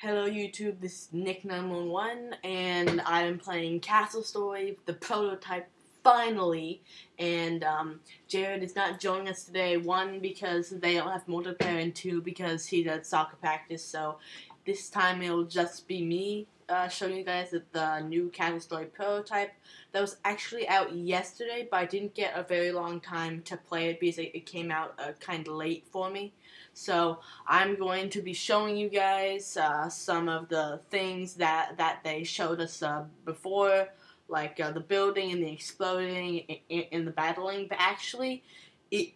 Hello YouTube, this is Nica911 and I'm playing Castle Story, the prototype, finally. And Jared is not joining us today, one because they don't have multiplayer and two because he's at soccer practice. So this time it'll just be me showing you guys the new Castle Story prototype that was actually out yesterday, but I didn't get a very long time to play it because it came out kind of late for me. So I'm going to be showing you guys some of the things that they showed us before, like the building and the exploding and the battling. But actually, it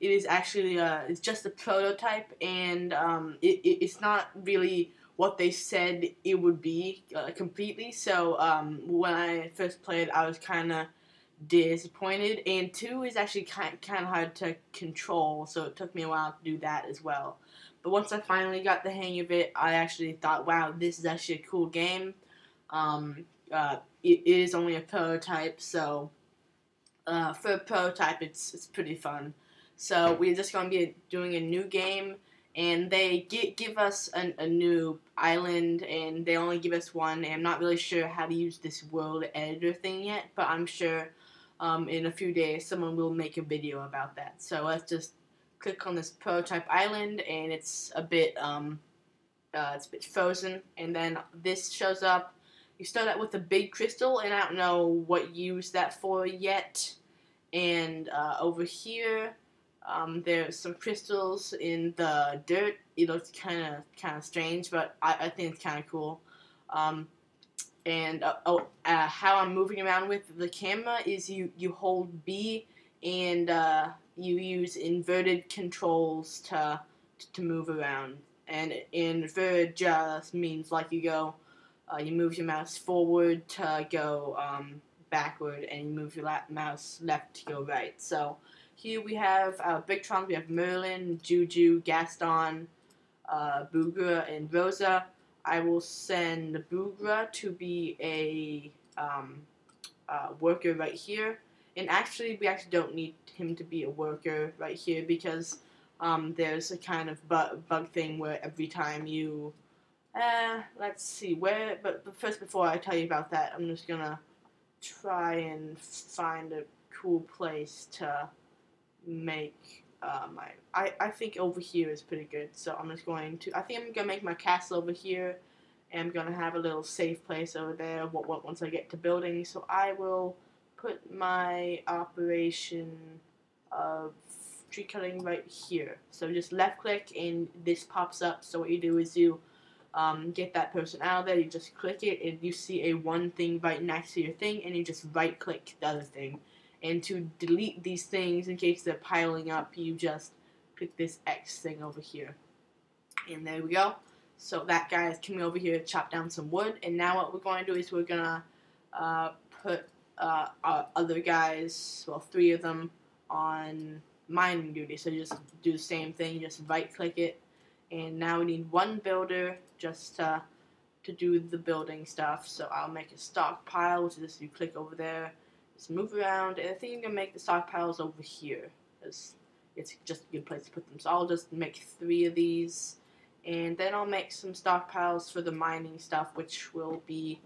is actually it's just a prototype, and it's not really what they said it would be completely. So when I first played, I was kind of disappointed, and 2 is actually kind of hard to control, so it took me a while to do that as well. But once I finally got the hang of it, I actually thought, wow, this is actually a cool game. It is only a prototype, so for a prototype, it's pretty fun. So we're just going to be doing a new game, and they give us a new island, and they only give us one, and I'm not really sure how to use this world editor thing yet, but I'm sure in a few days someone will make a video about that. So let's just click on this prototype island, and it's a bit frozen, and then this shows up. You start out with a big crystal, and I don't know what you use that for yet. And over here, there's some crystals in the dirt. It looks kind of strange, but I think it's kind of cool. How I'm moving around with the camera is you hold B, and you use inverted controls to move around. And inverted just means like you move your mouse forward to go backward, and you move your mouse left to go right. So here we have Big Tron. We have Merlin, Juju, Gaston, Boogra, and Rosa. I will send Boogra to be a worker right here. And actually, we actually don't need him to be a worker right here because there's a kind of bug thing where every time you let's see where. But first, before I tell you about that, I'm just gonna try and find a cool place to make I think over here is pretty good. So I'm just going to, I think I'm gonna make my castle over here, and I'm gonna have a little safe place over there once I get to building. So I will put my operation of tree cutting right here. So just left click and this pops up. So what you do is you get that person out of there, you just click it, and you see a one thing right next to your thing, and you just right click the other thing. And to delete these things in case they're piling up, you just click this X thing over here. And there we go. So that guy is coming over here to chop down some wood, and now what we're going to do is we're going to put our other guys, well, 3 of them, on mining duty. So you just do the same thing, you just right click it. And now we need one builder just to do the building stuff. So I'll make a stockpile, which is just you click over there, just move around, and I think I'm going to make the stockpiles over here, because it's just a good place to put them. So I'll just make 3 of these, and then I'll make some stockpiles for the mining stuff, which will be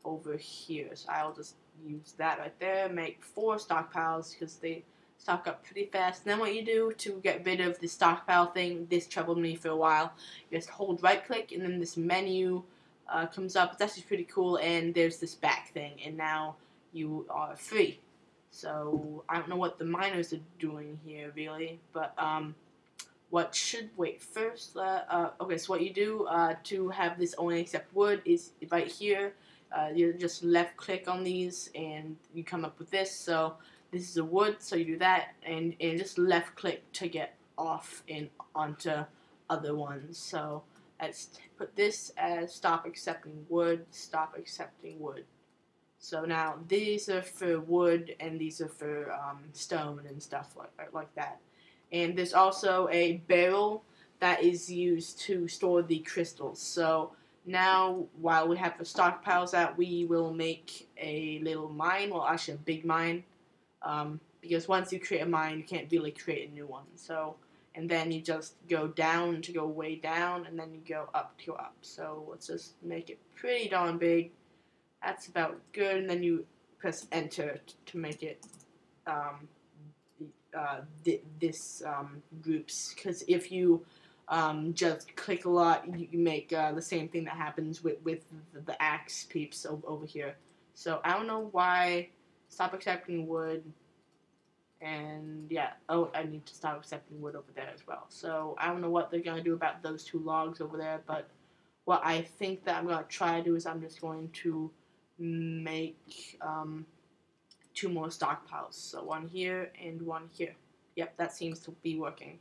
over here. So I'll just use that right there, make 4 stockpiles, because they stock up pretty fast. And then what you do to get rid of the stockpile thing, this troubled me for a while, you just hold right click, and then this menu comes up. It's actually pretty cool, and there's this back thing, and now you are free. So I don't know what the miners are doing here really, but what should wait first, okay, so what you do to have this only accept wood is right here. You just left click on these and you come up with this. So this is a wood, so you do that, and just left click to get off and onto other ones. So let's put this as stop accepting wood, stop accepting wood. So now these are for wood, and these are for stone and stuff like that. And there's also a barrel that is used to store the crystals. So now, while we have the stockpiles out, we will make a little mine, well actually a big mine, because once you create a mine, you can't really create a new one. So and then you just go down to go way down, and then you go up to go up. So let's just make it pretty darn big. That's about good, and then you press enter to make it this groups, because if you just click a lot, you make the same thing that happens with the axe peeps over here. So I don't know why. Stop accepting wood. And yeah, oh, I need to stop accepting wood over there as well. So I don't know what they're going to do about those 2 logs over there, but what I think that I'm going to try to do is I'm just going to make 2 more stockpiles. So 1 here and 1 here. Yep, that seems to be working.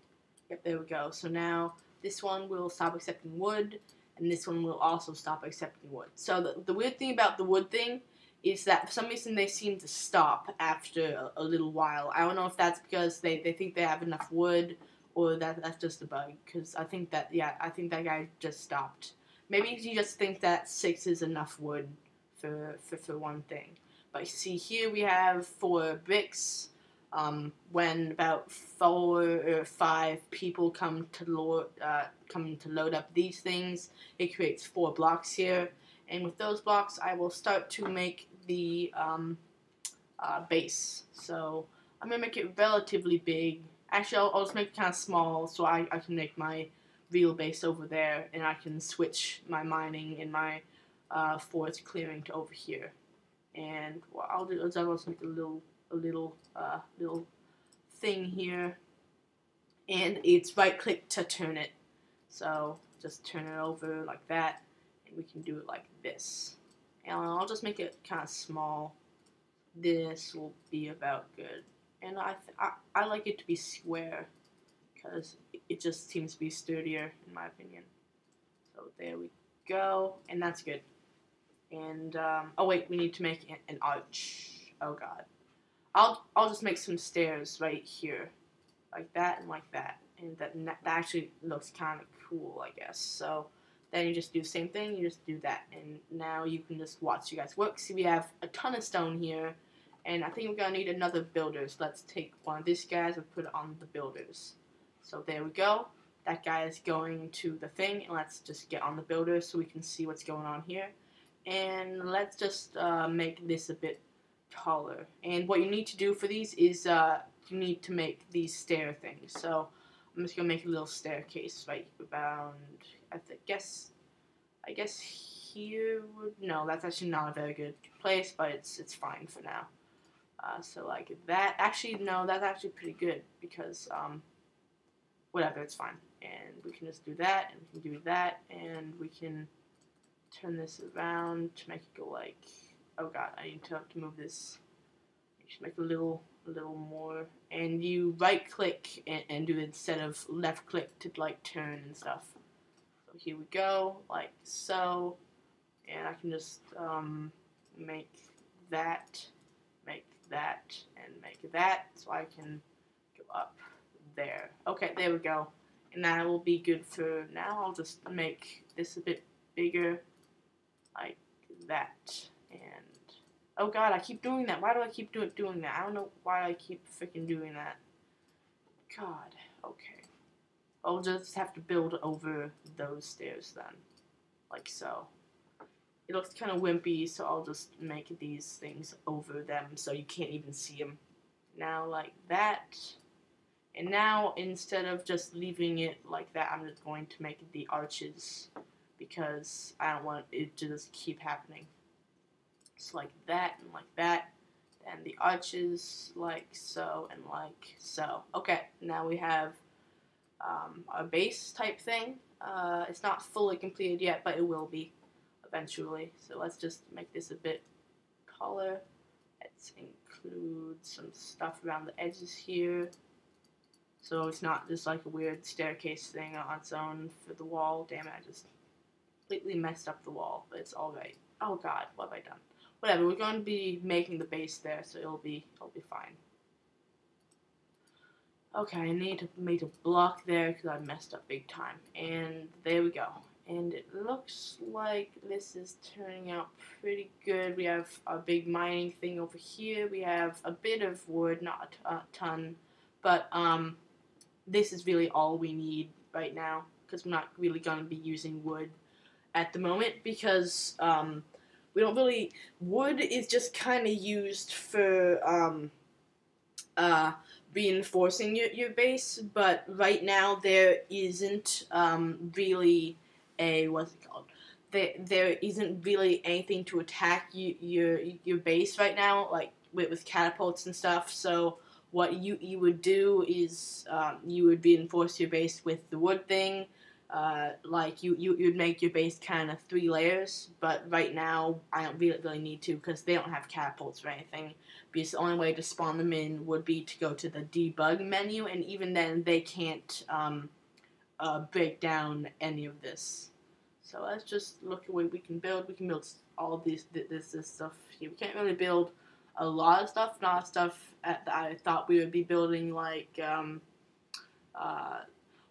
Yep, there we go. So now this one will stop accepting wood, and this one will also stop accepting wood. So the weird thing about the wood thing is that for some reason they seem to stop after a little while. I don't know if that's because they think they have enough wood, or that's just a bug, because I think that guy just stopped. Maybe he just thinks that 6 is enough wood for one thing. But you see here we have 4 bricks. When about 4 or 5 people come to load up these things, it creates 4 blocks here. And with those blocks, I will start to make the base. So I'm going to make it relatively big. Actually, I'll just make it kind of small so I can make my real base over there, and I can switch my mining and my forest clearing to over here. And what I'll do is I'll also make a little thing here, and it's right click to turn it. So just turn it over like that. We can do it like this, and I'll just make it kind of small. This will be about good, and I like it to be square because it just seems to be sturdier in my opinion. So there we go, and that's good. And oh wait, we need to make an arch. Oh god, I'll just make some stairs right here, like that and like that, and that actually looks kind of cool, I guess. So then you just do the same thing, you just do that, and now you can just watch you guys work. See, we have a ton of stone here, and I think we're gonna need another builder. So let's take one of these guys and put it on the builders. So there we go. That guy is going to the thing, and let's just get on the builder so we can see what's going on here. And let's just make this a bit taller. And what you need to do for these is you need to make these stair things. So I'm just gonna make a little staircase right around. I guess here would, no, that's actually not a very good place, but it's fine for now. So like that. Actually, no, that's actually pretty good because whatever, it's fine. And we can just do that, and we can do that, and we can turn this around to make it go like. Oh god, I need to move this. Just make a little more, and you right click and do it instead of left click to like turn and stuff. So here we go, like so, and I can just make that, and make that, so I can go up there. Okay, there we go, and that will be good for now. I'll just make this a bit bigger, like that, and oh god, I keep doing that. Why do I keep doing that? I don't know why I keep freaking doing that. God, okay. I'll just have to build over those stairs then, like so. It looks kind of wimpy, so I'll just make these things over them so you can't even see them. Now like that. And now, instead of just leaving it like that, I'm just going to make the arches because I don't want it to just keep happening. So like that and like that, and the arches like so and like so. Okay, now we have our base type thing. It's not fully completed yet, but it will be eventually. So let's just make this a bit taller. Let's include some stuff around the edges here, so it's not just like a weird staircase thing on its own for the wall. Damn it, I just completely messed up the wall, but it's alright. Oh god, what have I done? Whatever, we're going to be making the base there, so it'll be fine. Okay, I need to make a block there because I messed up big time. And there we go. And it looks like this is turning out pretty good. We have a big mining thing over here. We have a bit of wood, not a ton, but this is really all we need right now, because we're not really going to be using wood at the moment, because we don't really, wood is just kind of used for uh, reinforcing your base, but right now there isn't really a, what's it called? There isn't really anything to attack your base right now, like with catapults and stuff. So what you would do is you would reinforce your base with the wood thing. Like you'd make your base kind of 3 layers, but right now I don't really need to, because they don't have catapults or anything. Because the only way to spawn them in would be to go to the debug menu, and even then they can't break down any of this. So let's just look at what we can build. We can build all this stuff here. We can't really build a lot of stuff. Not stuff that I thought we would be building, like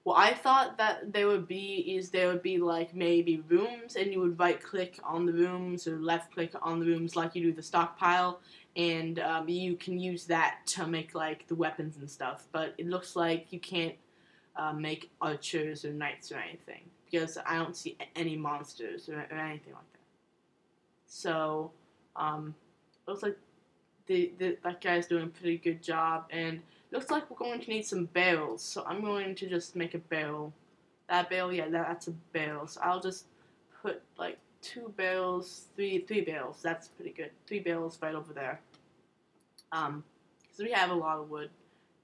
what I thought that there would be like maybe rooms, and you would right click on the rooms or left click on the rooms like you do the stockpile, and you can use that to make like the weapons and stuff. But it looks like you can't make archers or knights or anything, because I don't see any monsters or anything like that. So looks like that guy's doing a pretty good job, and looks like we're going to need some barrels. So I'm going to just make a barrel. That barrel, yeah, that's a barrel. So I'll just put like 2 barrels, three barrels. That's pretty good. 3 barrels right over there. So we have a lot of wood,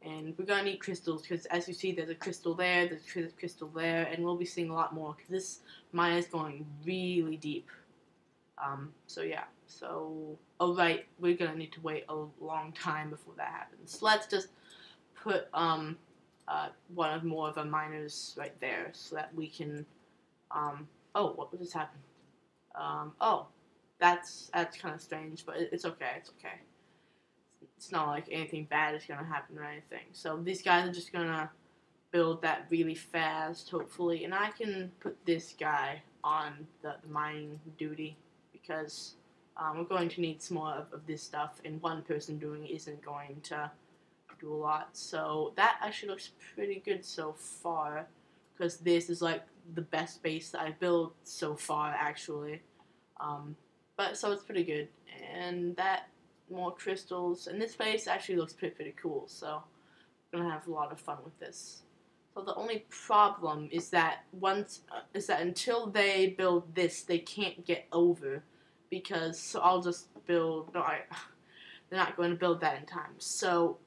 and we're gonna need crystals, because as you see, there's a crystal there, there's a crystal there, and we'll be seeing a lot more, because this mine is going really deep. So yeah. So, oh right, we're gonna need to wait a long time before that happens. So let's just put one of more of our miners right there, so that we can oh, what just happened? Oh, that's kind of strange, but it's okay. It's okay. It's not like anything bad is gonna happen or anything. So these guys are just gonna build that really fast, hopefully, and I can put this guy on the mining duty, because we're going to need some more of this stuff, and one person doing it isn't going to do a lot. So that actually looks pretty good so far, because this is like the best base that I've built so far, actually. But so it's pretty good, and that more crystals, and this base actually looks pretty cool. So I'm gonna have a lot of fun with this. So the only problem is that until they build this, they can't get over, because so I'll just build. No, they're not going to build that in time. So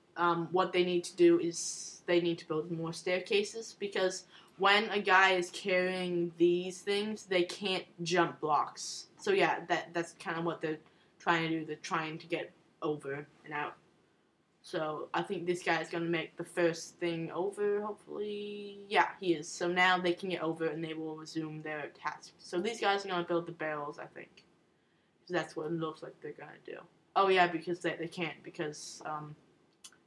what they need to do is they need to build more staircases, because when a guy is carrying these things, they can't jump blocks. So yeah, that's kind of what they're trying to do. They're trying to get over and out. So I think this guy is going to make the first thing over, hopefully. Yeah, he is. So now they can get over, and they will resume their task. So these guys are going to build the barrels, I think. So that's what it looks like they're going to do. Oh yeah, because they can't, because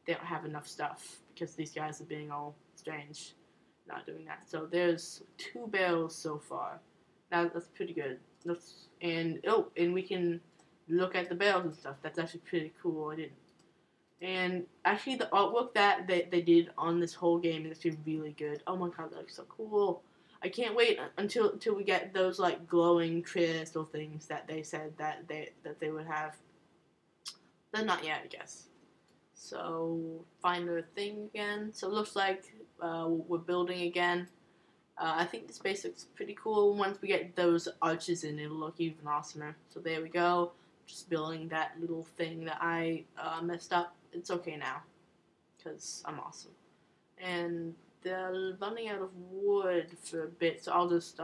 they don't have enough stuff, because these guys are being all strange, not doing that. So there's 2 barrels so far. Now that's pretty good. And we can look at the barrels and stuff. That's actually pretty cool. I didn't. And actually, the artwork that they did on this whole game is actually really good. Oh my god, that looks so cool. I can't wait until we get those like glowing crystal things that they said that they would have. But not yet, I guess. So find the thing again. So it looks like we're building again. I think this base looks pretty cool. Once we get those arches in, it'll look even awesomer. So there we go. Just building that little thing that I messed up. It's okay now, because I'm awesome. And they're running out of wood for a bit, so I'll just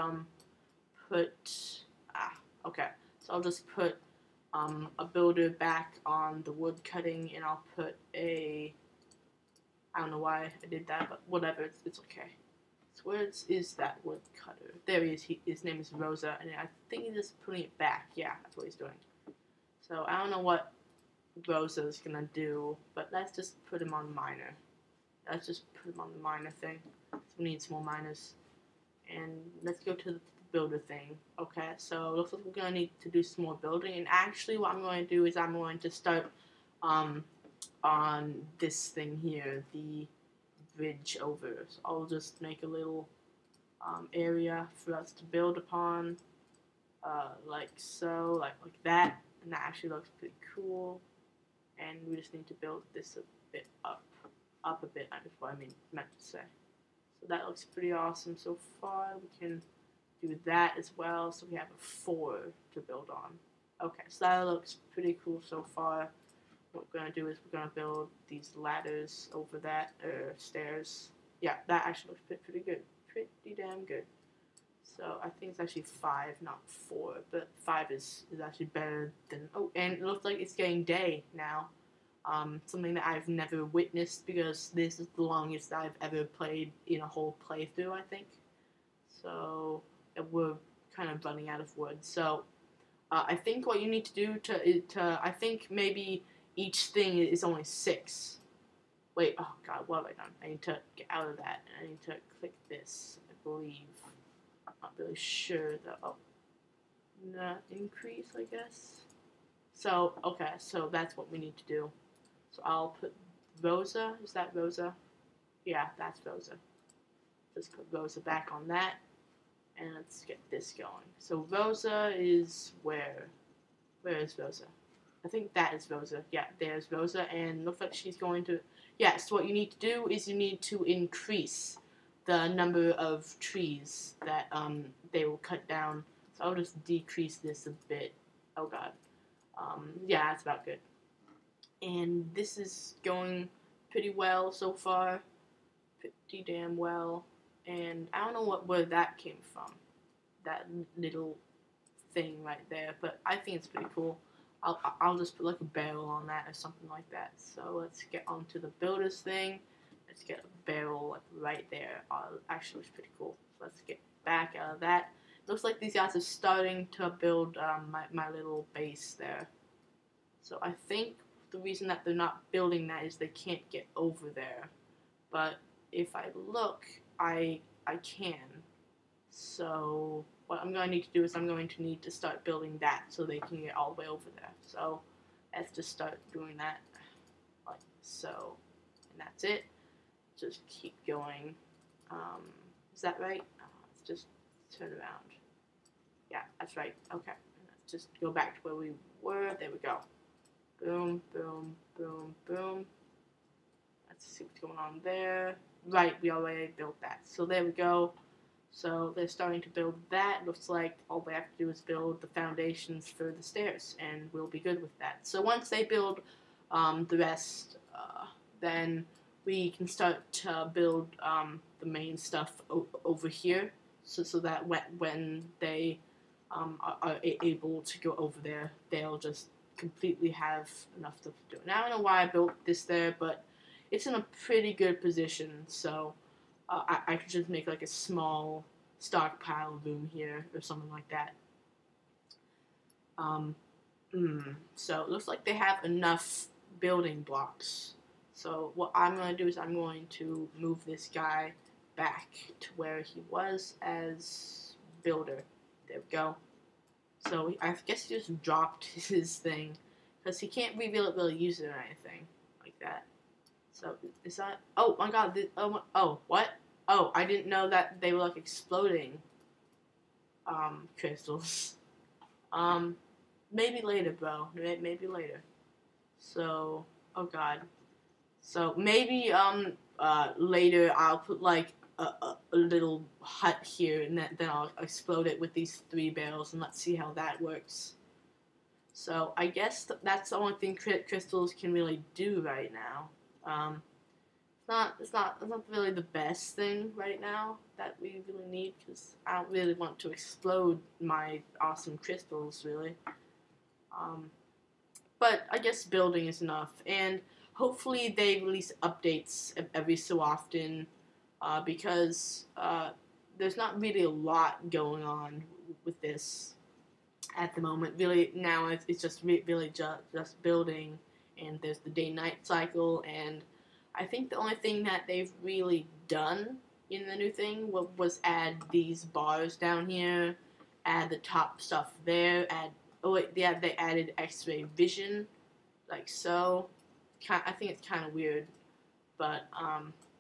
okay. So I'll just put a builder back on the wood cutting, and I'll put I don't know why I did that, but whatever, it's okay. So where is that wood cutter? There he is. His name is Rosa, and I think he's just putting it back. Yeah, that's what he's doing. So I don't know what Rosa's gonna do, but let's just put him on miner. Let's just put him on the miner thing. So we need some more miners. And let's go to the builder thing. Okay, so looks like we're gonna need to do some more building. And actually, what I'm going to do is I'm going to start on this thing here, the bridge over. So I'll just make a little area for us to build upon, like so, like that, and that actually looks pretty cool. And we just need to build this a bit up a bit. That's what I meant to say. So that looks pretty awesome so far. We can do that as well. So we have a 4 to build on. Okay, so that looks pretty cool so far. What we're going to do is we're going to build these ladders over that, stairs. Yeah, that actually looks pretty good. Pretty damn good. So I think it's actually 5, not 4. But 5 is actually better than... Oh, and it looks like it's getting day now. Something that I've never witnessed because this is the longest I've ever played in a whole playthrough, I think. So we're kind of running out of wood. So I think what you need to do I think maybe each thing is only 6. Wait, oh god, what have I done? I need to get out of that, and I need to click this, I believe. I'm not really sure though. Oh, no, increase, I guess. So, okay, so that's what we need to do. So I'll put Rosa, is that Rosa? Yeah, that's Rosa. Just put Rosa back on that, and let's get this going. So Rosa is where? Where is Rosa? I think that is Rosa. Yeah, there's Rosa, and looks like she's going to... Yes, so what you need to do is you need to increase the number of trees that they will cut down. So I'll just decrease this a bit. Oh god. Yeah, that's about good. And this is going pretty well so far. Pretty damn well. And I don't know where that came from. That little thing right there. But I think it's pretty cool. I'll just put like a barrel on that or something like that. So let's get onto the builders thing. Let's get a barrel like right there. Actually, it's pretty cool. So let's get back out of that. Looks like these guys are starting to build my little base there. So I think the reason that they're not building that is they can't get over there. But if I look, I can. So what I'm going to need to do is I'm going to need to start building that so they can get all the way over there. So let's just start doing that like so. And that's it. Just keep going. Is that right? Let's just turn around. Yeah, that's right. Okay. Let's just go back to where we were. There we go. Boom, boom, boom, boom. Let's see what's going on there. Right, we already built that. So there we go. So they're starting to build that. Looks like all they have to do is build the foundations for the stairs, and we'll be good with that. So once they build the rest, then we can start to build the main stuff over here, so that when they are able to go over there, they'll just completely have enough stuff to do. Now I don't know why I built this there, but it's in a pretty good position, so I could just make like a small stockpile room here or something like that. So it looks like they have enough building blocks. So what I'm going to do is I'm going to move this guy back to where he was as builder. There we go. So I guess he just dropped his thing because he can't really use it or anything like that. So is that? Oh my god! Oh what? Oh, I didn't know that they were like exploding crystals. Maybe later, bro. Maybe later. So, oh god. So maybe later I'll put like a little hut here, and then I'll explode it with these 3 barrels, and let's see how that works. So I guess that's the only thing crystals can really do right now. It's not really the best thing right now that we really need, because I don't really want to explode my awesome crystals, really. But I guess building is enough, and hopefully they release updates every so often, because there's not really a lot going on with this at the moment. Really, now it's just really just building, and there's the day-night cycle, and I think the only thing that they've really done in the new thing was add these bars down here, add the top stuff there, they added X-ray vision, like so. I think it's kind of weird, But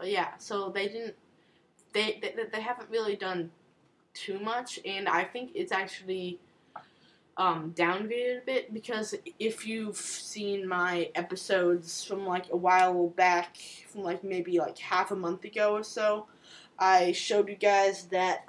yeah, so they haven't really done too much, and I think it's actually downgraded a bit, because if you've seen my episodes from like a while back, from like maybe like half a month ago or so, I showed you guys that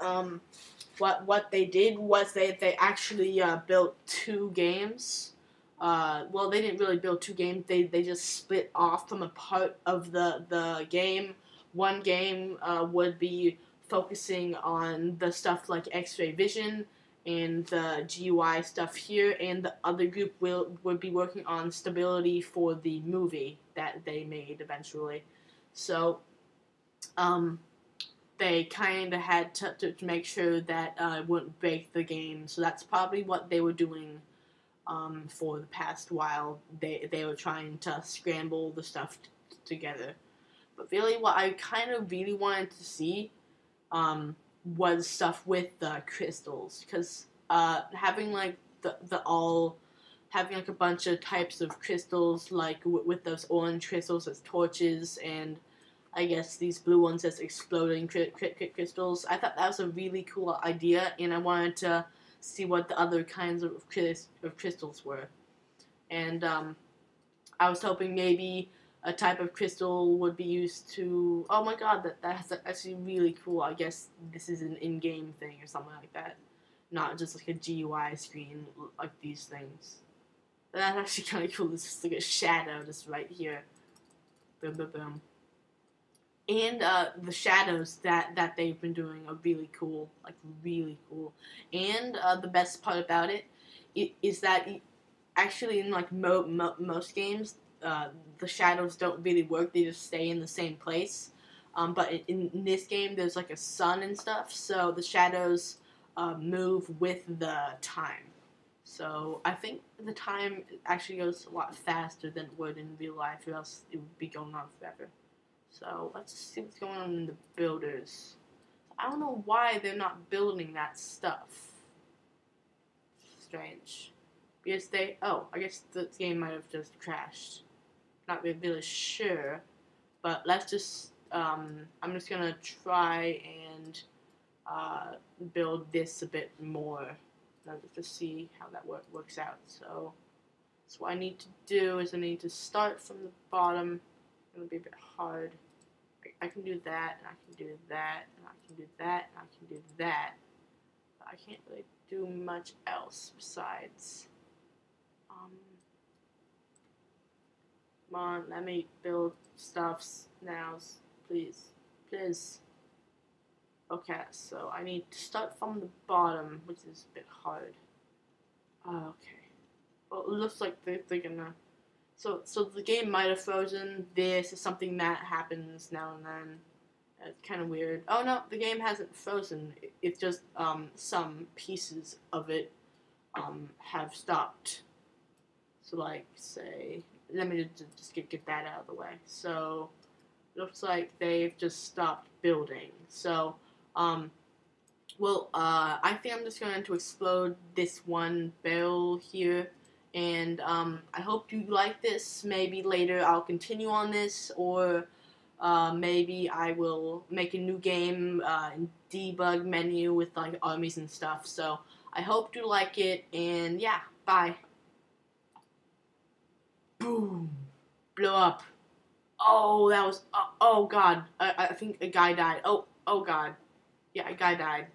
what they did was they actually built two games. Well, they didn't really build two games. They just split off from a part of the game. One game would be focusing on the stuff like X-ray vision and the GUI stuff here, and the other group would be working on stability for the movie that they made eventually. So, they kind of had to make sure that it wouldn't break the game. So that's probably what they were doing for the past while. They were trying to scramble the stuff together. But really, what I kind of really wanted to see was stuff with the crystals, because having like having like a bunch of types of crystals, like with those orange crystals as torches, and I guess these blue ones as exploding crystals. I thought that was a really cool idea, and I wanted to see what the other kinds of crystals were. And I was hoping maybe a type of crystal would be used to... Oh my god, that's actually really cool. I guess this is an in-game thing or something like that. Not just like a GUI screen like these things. That's actually kind of cool. It's just like a shadow just right here. Boom, boom, boom. And the shadows that they've been doing are really cool. Like, really cool. And the best part about it is that actually in like most games, the shadows don't really work. They just stay in the same place. But in this game, there's like a sun and stuff, so the shadows move with the time. So I think the time actually goes a lot faster than it would in real life, or else it would be going on forever. So let's see what's going on in the builders. I don't know why they're not building that stuff. Strange. Because I guess the game might have just crashed. Not really sure. But let's just, I'm just gonna try and build this a bit more. Just see how that works out. So what I need to do is I need to start from the bottom. It's gonna be a bit hard. I can do that, and I can do that, and I can do that, and I can do that. But I can't really do much else besides. Come on, let me build stuffs now, please. Please. Okay, so I need to start from the bottom, which is a bit hard. Okay. Well, it looks like they're gonna... So the game might have frozen. This is something that happens now and then. It's kind of weird. Oh no, the game hasn't frozen. It's just some pieces of it have stopped. So like, say, let me just get that out of the way. So looks like they've just stopped building. So I think I'm just going to explode this one barrel here. And I hope you like this. Maybe later I'll continue on this, or maybe I will make a new game in debug menu with like armies and stuff. So I hope you like it, and yeah, bye. Boom, blow up. Oh, that was oh god. I think a guy died. Oh god, yeah, a guy died.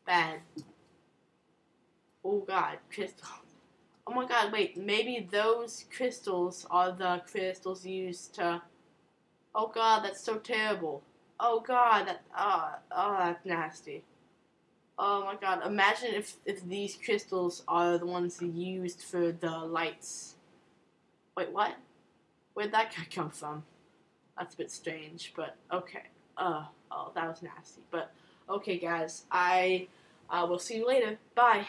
Bad. Oh god, crystal. Oh my god, wait, maybe those crystals are the crystals used to... Oh god, that's so terrible. Oh god, that's nasty. Oh my god, imagine if these crystals are the ones used for the lights. Wait, what? Where'd that guy come from? That's a bit strange, but okay. Oh, that was nasty. But, okay guys, I will see you later. Bye.